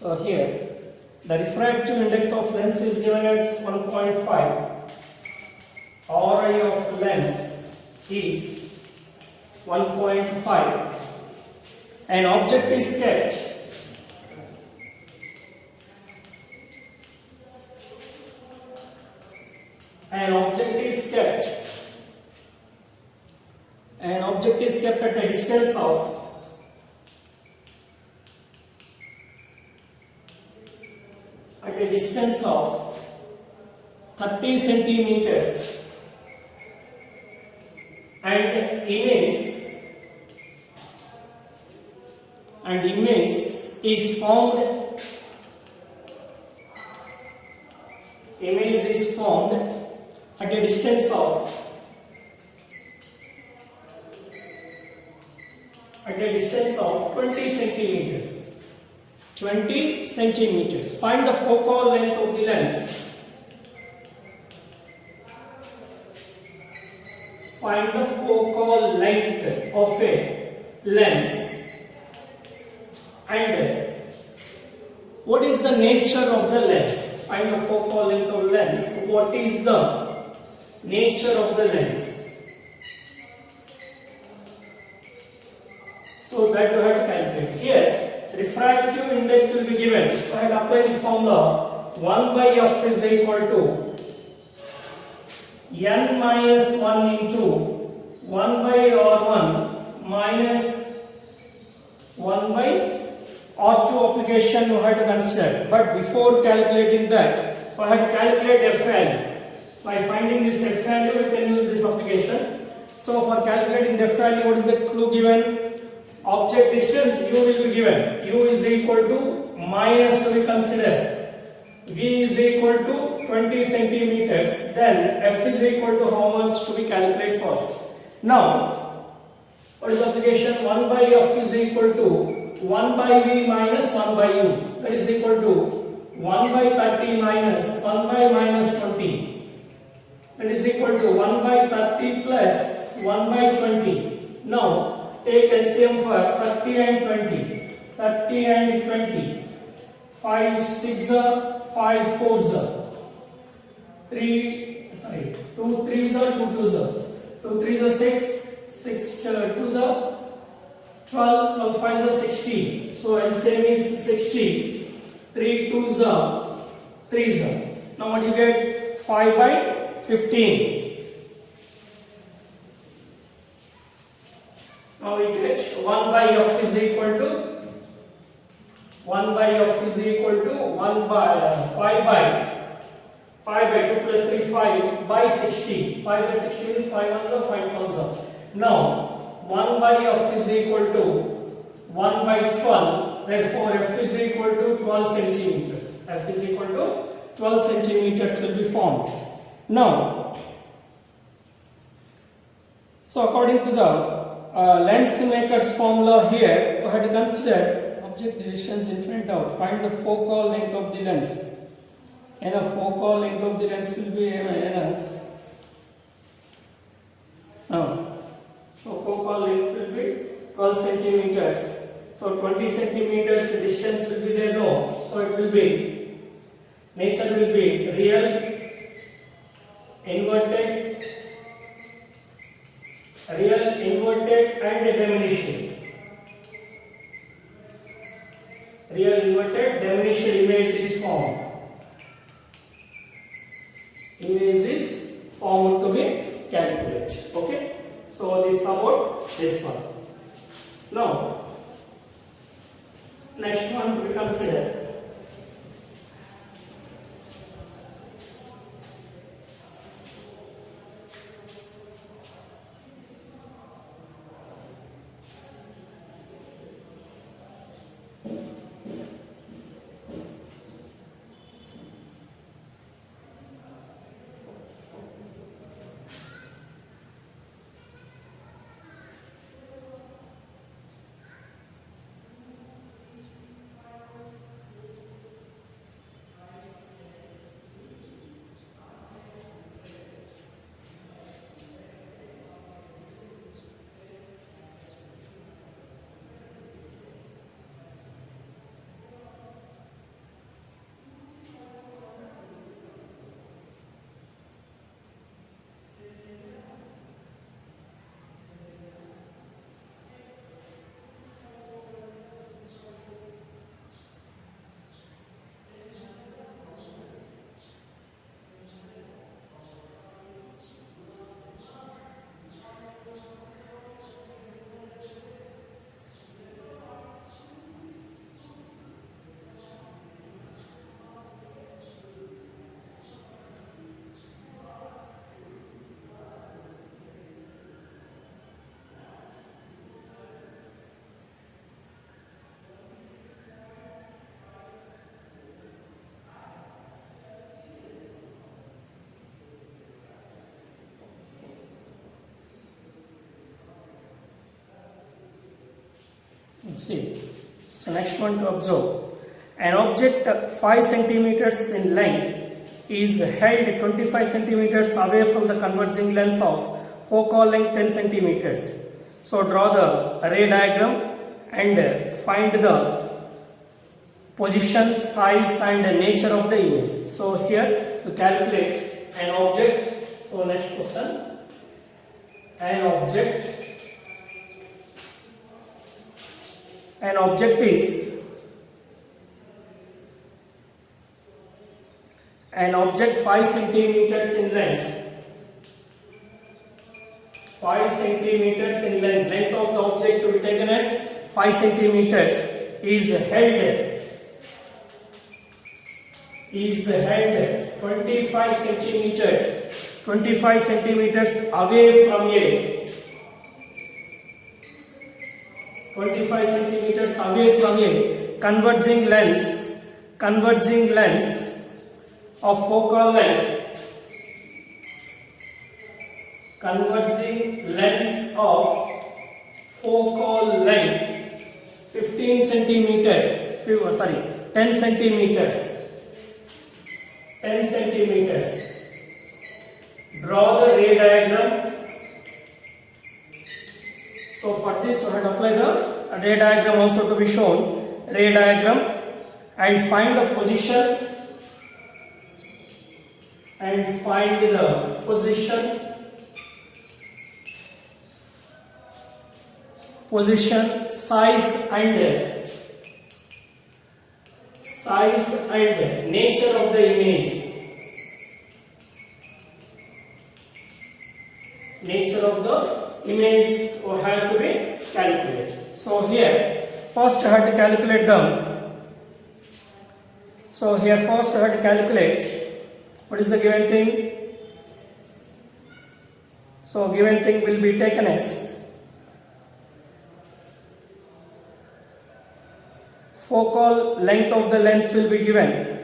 So here the refractive index of lens is given as 1.5. RI of lens is 1.5. An object is kept at a distance of 30 centimeters and image is formed at a distance of 20 centimeters. 20 centimeters. Find the focal length of the lens. Find the focal length of a lens. And what is the nature of the lens? Find the focal length of lens. What is the nature of the lens? So that we have to calculate. Here, refractive index will be given. So I have applied the formula 1 by f is equal to n minus 1 into 1 by r1 minus 1 by r2 application we have to consider. But before calculating that, we have to calculate f value. By finding this f value, we can use this application. So for calculating the f value, what is the clue given? Object distance u will be given. U is equal to minus to be considered. V is equal to 20 centimeters. Then f is equal to how much to be calculated first. Now, what is the application? 1 by f is equal to 1 by v minus 1 by u. That is equal to 1 by 30 minus 1 by minus 20. That is equal to 1 by 30 plus 1 by 20. Now, take LCM for 30 and 20. 30 and 20. 5 6 5 4 3 sorry 2 3 2 2 2 3 6 6 2 12 12 5 16. So LCM is 60. 3 2 3. Now what you get? 5 by 15. Now we get 1 by f is equal to 1 by 5 by 2 plus 3 5 by 60. 5 by 60 is 5 ones or 5 ones. Now 1 by f is equal to 1 by 12. Therefore f is equal to 12 centimeters. F is equal to 12 centimeters will be formed. Now, so according to the lens maker's formula here, we have to consider object distance in front of. Find the focal length of the lens. And a focal length of the lens will be enough. So focal length will be 12 centimeters. So 20 centimeters distance will be there. No. So it will be, nature will be real, inverted and diminishing. Real, inverted, diminishing image is formed. Image is formed to be calculated. Okay. So this is about this one. Now, next one we consider. See, so next one to observe. An object 5 centimeters in length is held 25 centimeters away from the converging lens of focal length 10 centimeters. So draw the array diagram and find the position, size and nature of the image. So here to calculate an object. So next question. An object is an object 5 centimeters in length. 5 centimeters in length. Length of the object to be taken as 5 centimeters is held 25 centimeters away from a 25 centimeters away from a converging lens of focal length, converging lens of focal length 15 centimeters, 10 centimeters. 10 centimeters. Draw the ray diagram. So for this we have to apply the ray diagram also to be shown. Ray diagram and find the position size and nature of the image. Nature of the image will have to be calculated. So here first I have to calculate them. So here first I have to calculate what is the given thing. So given thing will be taken as focal length of the lens will be given.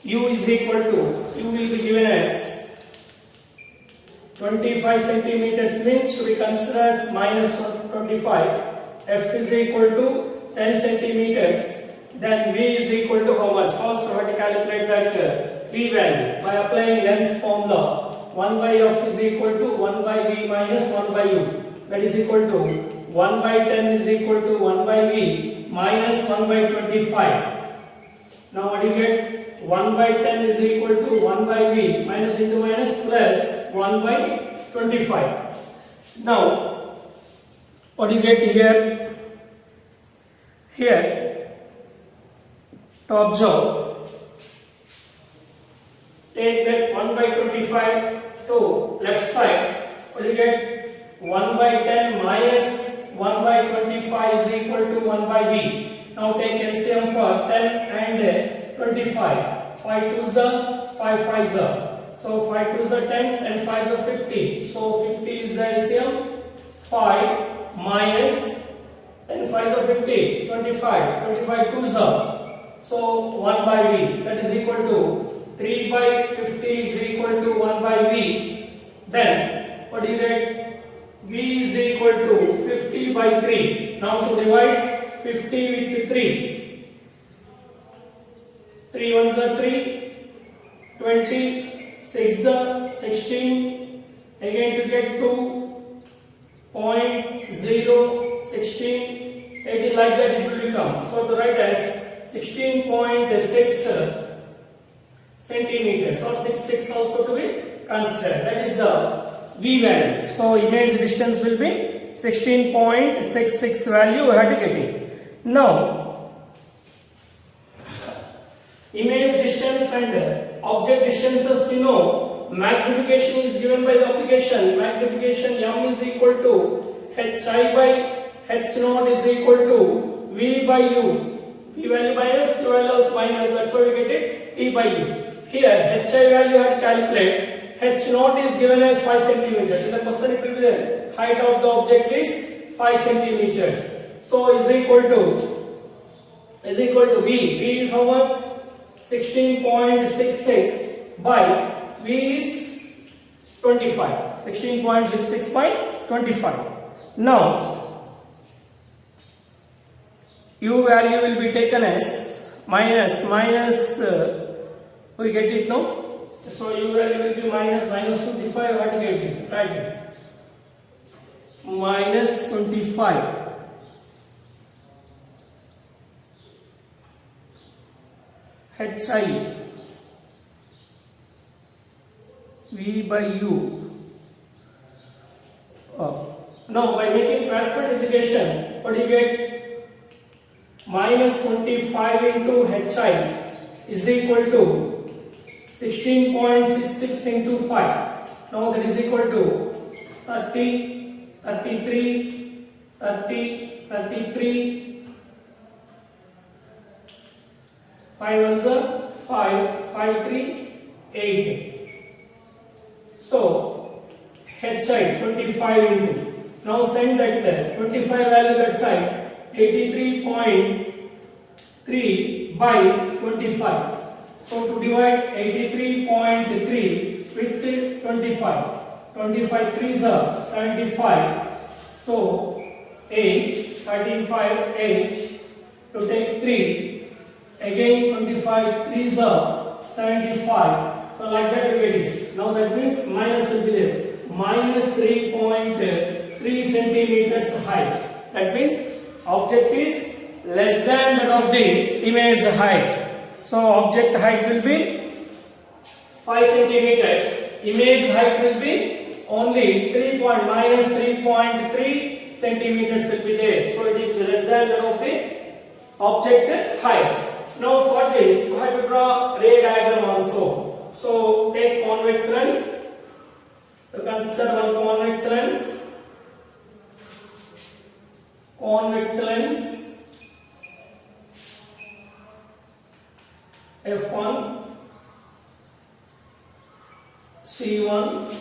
U is equal to, U will be given as 25 centimeters means to be considered as minus 25. F is equal to 10 centimeters. Then V is equal to how much? First we have to calculate that V value by applying lens formula. 1 by F is equal to 1 by V minus 1 by U. That is equal to 1 by 10 is equal to 1 by V minus 1 by 25. Now what do you get? 1 by 10 is equal to 1 by V minus into minus plus 1 by 25. Now what do you get here? Here to observe, take that 1 by 25 to left side. What do you get? 1 by 10 minus 1 by 25 is equal to 1 by V. Now take LCM for 10 and 25. 5 2s are 5 5s are. So 5 2s are 10 and 5s are 50. So 50 is the LCM. 5 minus 10 5s are 50. 25. 25 2s are. So 1 by V. That is equal to 3 by 50 is equal to 1 by V. Then what do you get? V is equal to 50 by 3. Now to divide 50 with 3. 3 ones are 3. 20. 6 are 16. Again to get 2. 0.0 16. 18 like that it will become. So to write as 16.6 centimeters or 6 also to be considered. That is the V value. So image distance will be 16.66 value we have to get it. Now image distance and object distances we know. Magnification is given by the application. Magnification M is equal to Hi by H naught is equal to V by U. V value minus U value also minus, that's why we get it E by U. Here Hi value had calculate. H naught is given as 5 centimeters. In the question it will be there. Height of the object is 5 centimeters. So is equal to V. V is how much? 16.66 by V is 25. 16.66 by 25. Now u value will be taken as minus we get it now. So u value will be minus 25. What to get it? Right. Minus 25. HI V by U. Now by making transfer integration, what do you get? Minus 25 into HI is equal to 16.66 into 5. Now that is equal to 30, 33, 30, 33. 5 ones are 5, 5, 3, 8. So HI 25 into. Now send that there. 25 value that side. 83.3 by 25. So to divide 83.3 with 25. 25 3s are 75. So 8, 35, 8 to take 3. Again 25 3s are 75. So like that we get it. Now that means minus will be there. Minus 3.3 centimeters height. That means object is less than that of the image height. So object height will be 5 centimeters. Image height will be only minus 3.3 centimeters will be there. So it is less than that of the object height. Now for this, we have to draw ray diagram also. So take convex lens. To consider one convex lens. Convex lens F1, C1,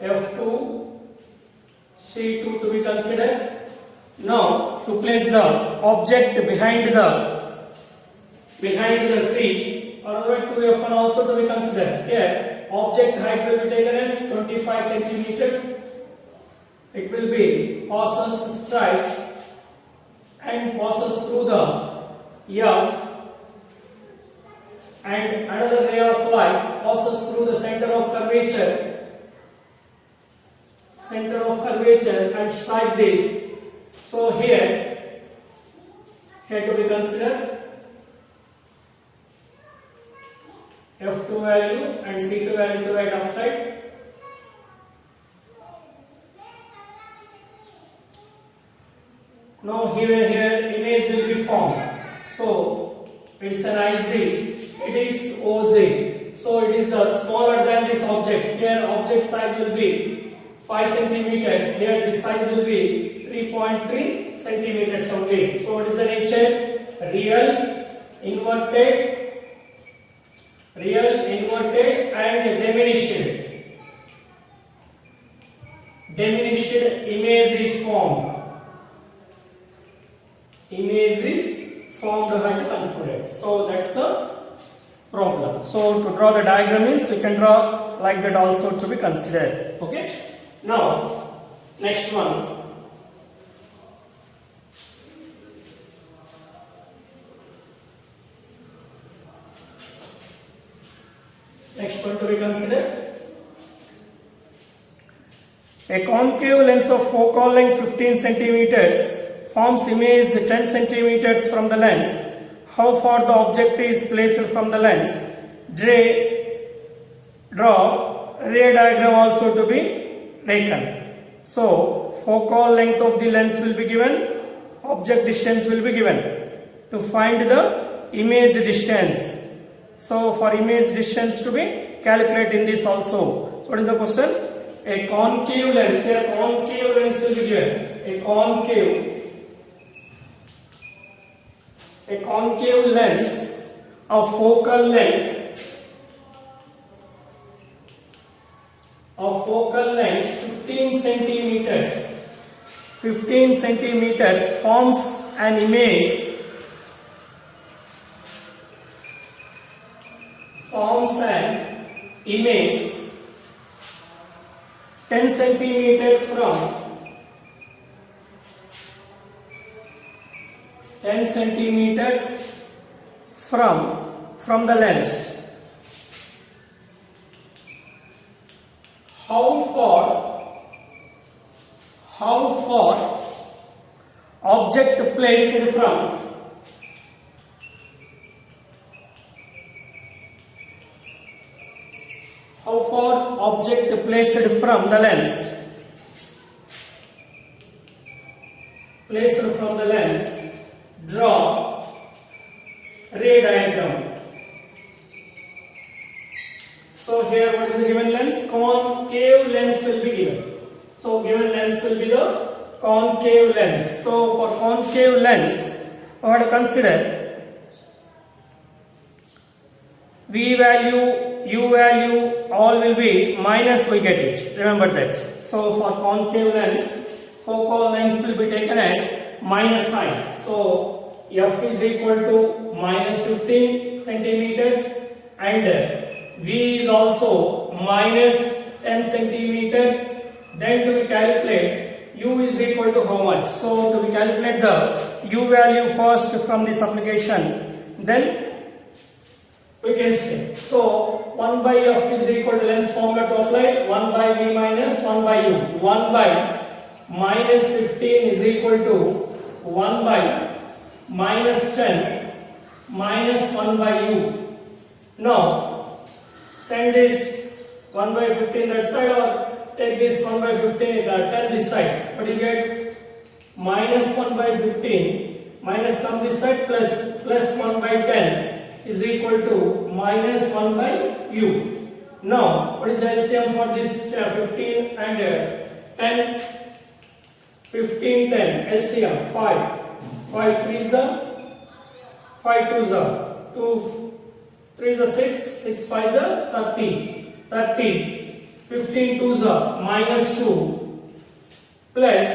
F2, C2 to be considered. Now to place the object behind the C, another 2F1 also to be considered. Here object height will be taken as 25 centimeters. It will be passes straight and passes through the F, and another ray of light passes through the center of curvature and strike this. So here to be considered F2 value and C2 value to write upside. Now here image will be formed. So it's an IZ, it is OZ. So it is the smaller than this object. Here object size will be 5 centimeters. Here this size will be 3.3 centimeters only. So what is the nature? Real, inverted and diminished image is formed. So that's the problem. So to draw the diagram means you can draw like that also to be considered. Okay. Now next one. Next one to be considered. A concave lens of focal length 15 centimeters forms image 10 centimeters from the lens. How far the object is placed from the lens? Draw ray diagram also to be taken. So focal length of the lens will be given, object distance will be given. To find the image distance. So for image distance to be calculated in this also. So what is the question? A concave lens. Here concave lens will be given. A concave lens of focal length 15 centimeters forms an image 10 10 centimeters from 10 centimeters from the lens. How far object placed from the lens, draw ray diagram. So here what is the given lens? Concave lens will be given. So given lens will be the concave lens. So for concave lens we have to consider V value, U value, all will be minus, we get it. Remember that. So for concave lens, focal length will be taken as minus sign. So F is equal to minus 15 centimeters and V is also minus 10 centimeters. Then to be calculate U is equal to how much? So to be calculate the U value first from this application, then we can say. So 1 by F is equal to lens formula to apply 1 by V minus 1 by U. 1 by minus 15 is equal to 1 by minus 10 minus 1 by U. Now send this 1 by 15 that side or take this 1 by 15 10 this side. But you get minus 1 by 15 minus come this side plus 1 by 10 is equal to minus 1 by U. Now what is the LCM for this 15 and 10? 15, 10 LCM 5 3s are 5 2s are 2 3s are 6 6 5s are 30 15 2s are minus 2 plus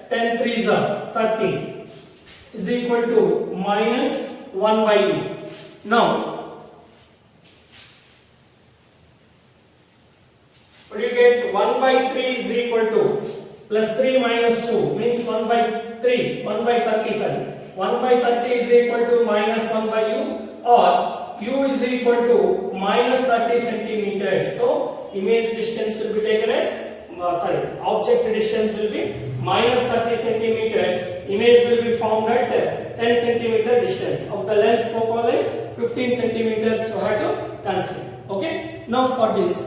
10 3s are 30 is equal to minus 1 by U. Now what do you get? 1 by 3 is equal to plus 3 minus 2 means 1 by 3 1 by 30 sorry 1 by 30 is equal to minus 1 by U, or U is equal to minus 30 centimeters. So image distance will be taken as object distance will be minus 30 centimeters. Image will be found at 10 centimeter distance of the lens focal length. 15 centimeters you have to consider. Okay. Now for this